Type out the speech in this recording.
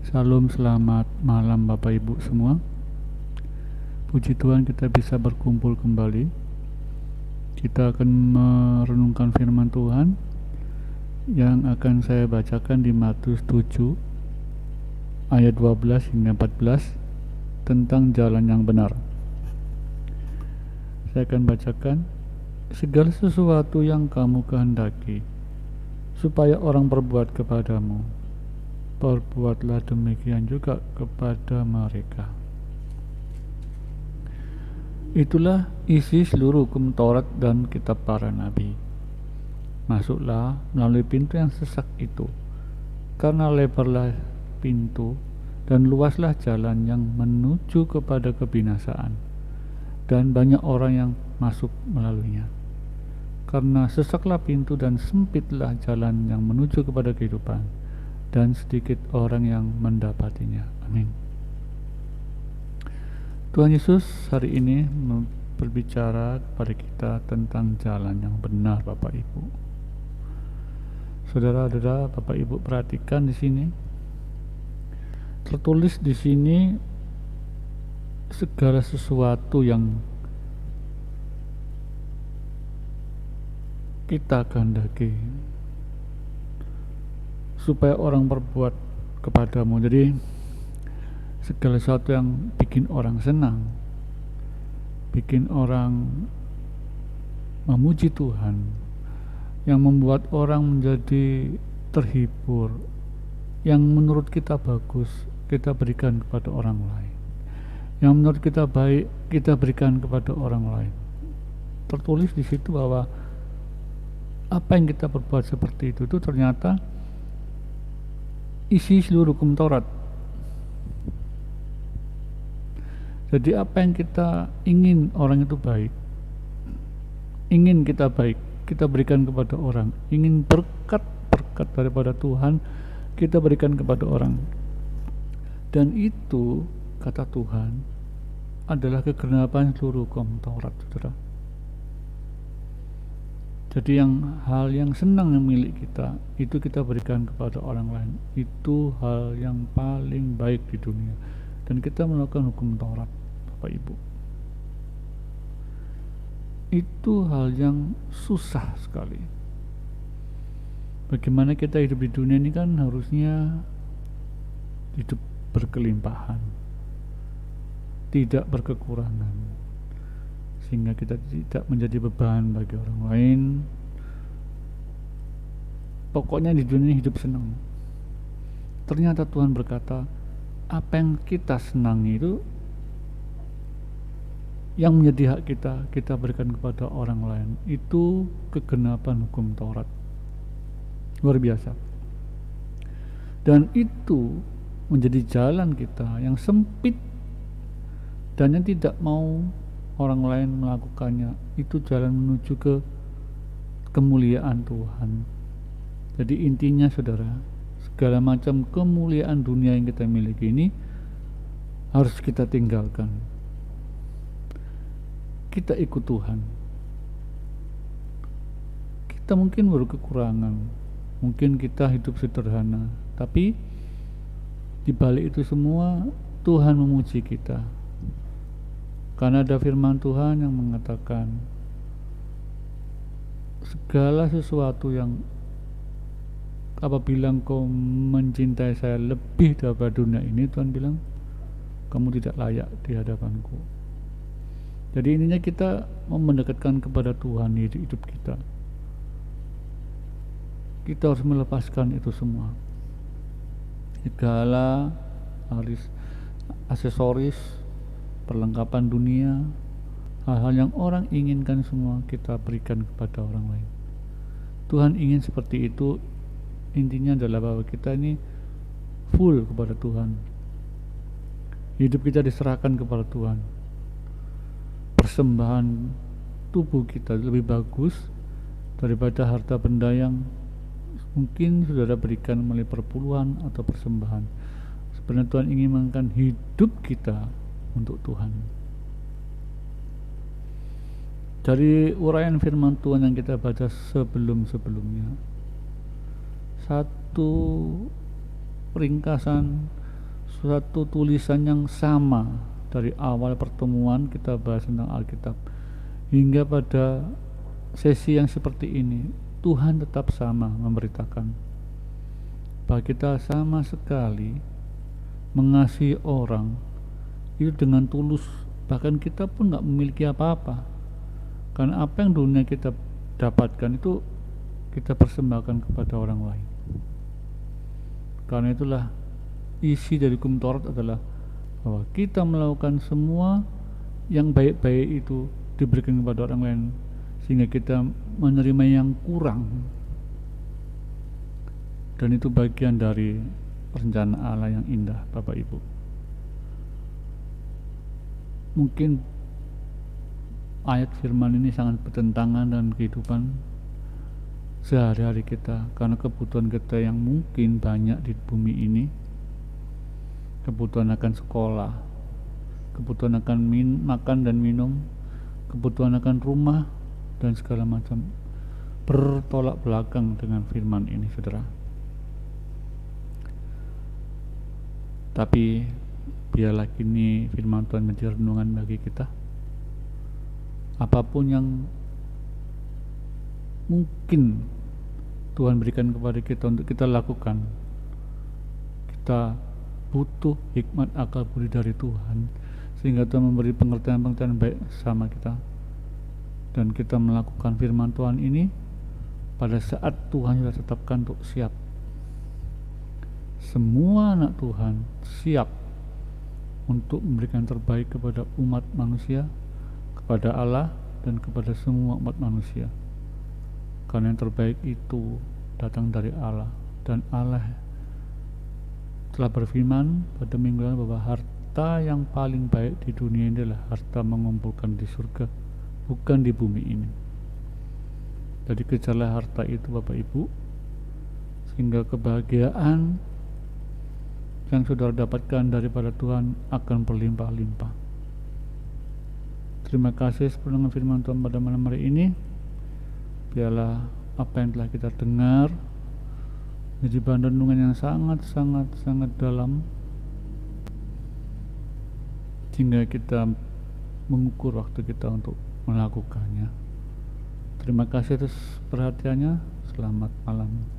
Salam, selamat malam Bapak Ibu semua. Puji Tuhan kita bisa berkumpul kembali. Kita akan merenungkan firman Tuhan yang akan saya bacakan di Matius 7 ayat 12 hingga 14 tentang jalan yang benar. Saya akan bacakan, segala sesuatu yang kamu kehendaki supaya orang berbuat kepadamu, perbuatlah demikian juga kepada mereka. Itulah isi seluruh hukum Taurat dan kitab para nabi. Masuklah melalui pintu yang sesak itu, karena lebarlah pintu dan luaslah jalan yang menuju kepada kebinasaan, dan banyak orang yang masuk melaluinya. Karena sesaklah pintu dan sempitlah jalan yang menuju kepada kehidupan, dan sedikit orang yang mendapatinya. Amin. Tuhan Yesus hari ini berbicara kepada kita tentang jalan yang benar, Bapak Ibu. Saudara-saudara, Bapak Ibu perhatikan di sini. Tertulis di sini segala sesuatu yang kita kehendaki supaya orang berbuat kepadamu. Jadi segala sesuatu yang bikin orang senang, bikin orang memuji Tuhan, yang membuat orang menjadi terhibur, yang menurut kita bagus, kita berikan kepada orang lain. Yang menurut kita baik, kita berikan kepada orang lain. Tertulis di situ bahwa apa yang kita perbuat seperti itu ternyata isi seluruh hukum Taurat. Jadi apa yang kita ingin orang itu baik, ingin kita baik, kita berikan kepada orang. Ingin berkat daripada Tuhan, kita berikan kepada orang. Dan itu, kata Tuhan, adalah kegenapan seluruh hukum Taurat, saudara. Jadi hal yang senang yang milik kita, itu kita berikan kepada orang lain. Itu hal yang paling baik di dunia. Dan kita melakukan hukum Taurat, Bapak Ibu. Itu hal yang susah sekali. Bagaimana kita hidup di dunia ini kan harusnya hidup berkelimpahan, tidak berkekurangan, sehingga kita tidak menjadi beban bagi orang lain. Pokoknya di dunia hidup senang. Ternyata Tuhan berkata, apa yang kita senangi itu, yang menjadi hak kita, kita berikan kepada orang lain. Itu kegenapan hukum Taurat. Luar biasa. Dan itu menjadi jalan kita yang sempit dan yang tidak mau orang lain melakukannya. Itu jalan menuju ke kemuliaan Tuhan. Jadi intinya, saudara, segala macam kemuliaan dunia yang kita miliki ini harus kita tinggalkan. Kita ikut Tuhan. Kita mungkin berkekurangan, mungkin kita hidup sederhana, tapi di balik itu semua Tuhan memuji kita. Karena ada firman Tuhan yang mengatakan segala sesuatu yang apabila engkau mencintai saya lebih daripada dunia ini, Tuhan bilang kamu tidak layak di hadapanku. Jadi intinya kita mau mendekatkan kepada Tuhan di hidup kita. Kita harus melepaskan itu semua. Segala aksesoris, perlengkapan dunia, hal-hal yang orang inginkan semua kita berikan kepada orang lain. Tuhan ingin seperti itu. Intinya adalah bahwa kita ini full kepada Tuhan. Hidup kita diserahkan kepada Tuhan. Persembahan tubuh kita lebih bagus daripada harta benda yang mungkin saudara berikan melalui perpuluhan atau persembahan. Sebenarnya Tuhan ingin mengangkat hidup kita untuk Tuhan. Dari uraian firman Tuhan yang kita baca sebelum-sebelumnya, satu ringkasan suatu tulisan yang sama dari awal pertemuan kita bahas tentang Alkitab hingga pada sesi yang seperti ini. Tuhan tetap sama memberitakan bahwa kita sama sekali mengasihi orang itu dengan tulus, bahkan kita pun nggak memiliki apa-apa, karena apa yang dunia kita dapatkan itu kita persembahkan kepada orang lain. Karena itulah isi dari hukum Taurat adalah bahwa kita melakukan semua yang baik-baik itu diberikan kepada orang lain, sehingga kita menerima yang kurang, dan itu bagian dari rencana Allah yang indah, Bapak Ibu. Mungkin ayat firman ini sangat bertentangan dengan kehidupan sehari-hari kita, karena kebutuhan kita yang mungkin banyak di bumi ini, kebutuhan akan sekolah, kebutuhan akan makan dan minum, kebutuhan akan rumah dan segala macam, bertolak belakang dengan firman ini, saudara. Tapi biarlah kini firman Tuhan menjadi renungan bagi kita. Apapun yang mungkin Tuhan berikan kepada kita untuk kita lakukan, kita butuh hikmat akal budi dari Tuhan, sehingga Tuhan memberi pengertian-pengertian baik sama kita, dan kita melakukan firman Tuhan ini pada saat Tuhan sudah tetapkan untuk siap. Semua anak Tuhan siap untuk memberikan terbaik kepada umat manusia, kepada Allah, dan kepada semua umat manusia. Karena yang terbaik itu datang dari Allah, dan Allah telah berfirman pada minggu lalu bahwa harta yang paling baik di dunia ini adalah harta mengumpulkan di surga, bukan di bumi ini. Jadi kejarlah harta itu, Bapak Ibu, sehingga kebahagiaan yang saudara dapatkan daripada Tuhan akan berlimpah-limpah. Terima kasih sebelum firman Tuhan pada malam hari ini. Biarlah apa yang telah kita dengar menjadi bahan renungan yang sangat dalam, sehingga kita mengukur waktu kita untuk melakukannya. Terima kasih atas perhatiannya. Selamat malam.